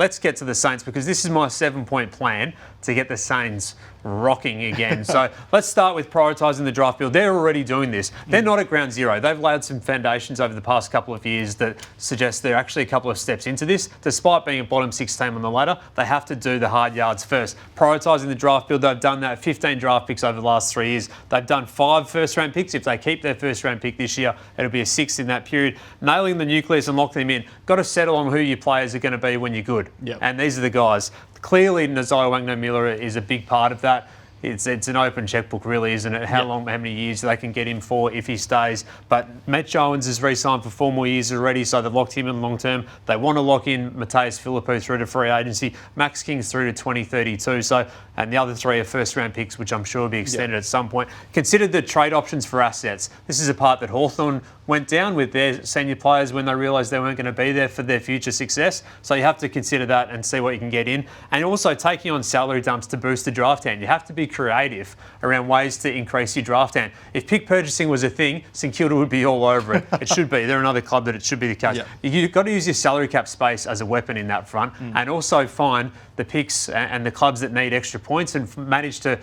let's get to the Saints because this is my 7-point plan to get the Saints rocking again. So let's start with prioritising the draft build. They're already doing this. They're not at ground zero. They've laid some foundations over the past couple of years that suggest they're actually a couple of steps into this. Despite being a bottom 6 team on the ladder, they have to do the hard yards first. Prioritising the draft build, they've done that. 15 draft picks over the last 3 years. They've done 5 first-round picks. If they keep their first-round pick this year, it'll be a 6th in that period. Nailing the nucleus and lock them in. Got to settle on who your players are going to be when you're good. Yep. And these are the guys. Clearly, Nazai Wagner-Miller is a big part of that. It's an open checkbook, really, isn't it? How many years they can get him for if he stays. But Matt Jones has re-signed for 4 more years already, so they've locked him in long term. They want to lock in Mateus Philippou through to free agency, Max King's through to 2032. So, and the other 3 are first-round picks, which I'm sure will be extended at some point. Consider the trade options for assets. This is a part that Hawthorn went down with their senior players when they realised they weren't going to be there for their future success. So you have to consider that and see what you can get in. And also taking on salary dumps to boost the draft hand. You have to be creative around ways to increase your draft hand. If pick purchasing was a thing, St Kilda would be all over it. It should be. They're another club that it should be the case. Yep. You've got to use your salary cap space as a weapon in that front and also find the picks and the clubs that need extra points and manage to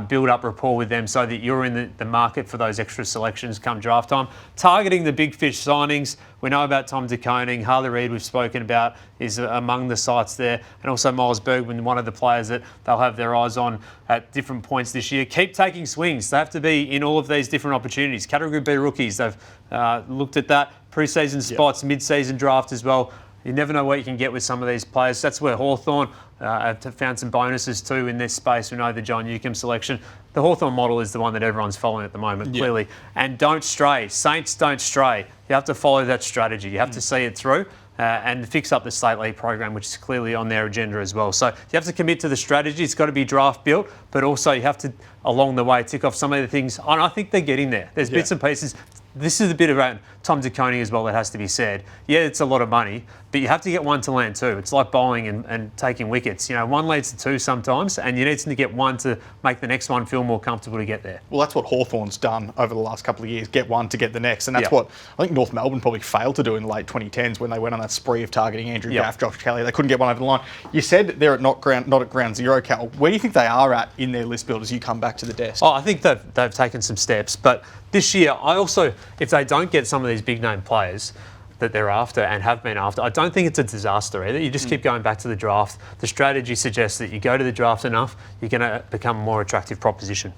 build up rapport with them so that you're in the market for those extra selections come draft time. Targeting the big fish signings. We know about Tom De Koning. Harley Reid we've spoken about is among the sites there. And also Miles Bergman, one of the players that they'll have their eyes on at different points this year. Keep taking swings. They have to be in all of these different opportunities. Category B rookies, they've looked at that. Pre-season spots, mid-season draft as well. You never know what you can get with some of these players. That's where Hawthorn have found some bonuses too in this space. We know the John Newcomb selection. The Hawthorn model is the one that everyone's following at the moment, clearly. And don't stray. Saints don't stray. You have to follow that strategy. You have to see it through and fix up the State League program, which is clearly on their agenda as well. So you have to commit to the strategy. It's got to be draft built, but also you have to, along the way, tick off some of the things. And I think they're getting there. There's bits and pieces. This is a bit about Tom De Koning as well that has to be said. Yeah, it's a lot of money, but you have to get one to land 2. It's like bowling and taking wickets. You know, 1 leads to 2 sometimes, and you need to get 1 to make the next one feel more comfortable to get there. Well, that's what Hawthorn's done over the last couple of years, get 1 to get the next. And that's what I think North Melbourne probably failed to do in the late 2010s when they went on that spree of targeting Andrew Gaff, Josh Kelly. They couldn't get one over the line. You said they're not at ground zero, Cal. Where do you think they are at in their list build as you come back to the desk? Oh, I think they've taken some steps, but this year, I also, if they don't get some of these big name players that they're after and have been after, I don't think it's a disaster either. You just keep going back to the draft. The strategy suggests that you go to the draft enough, you're going to become a more attractive proposition.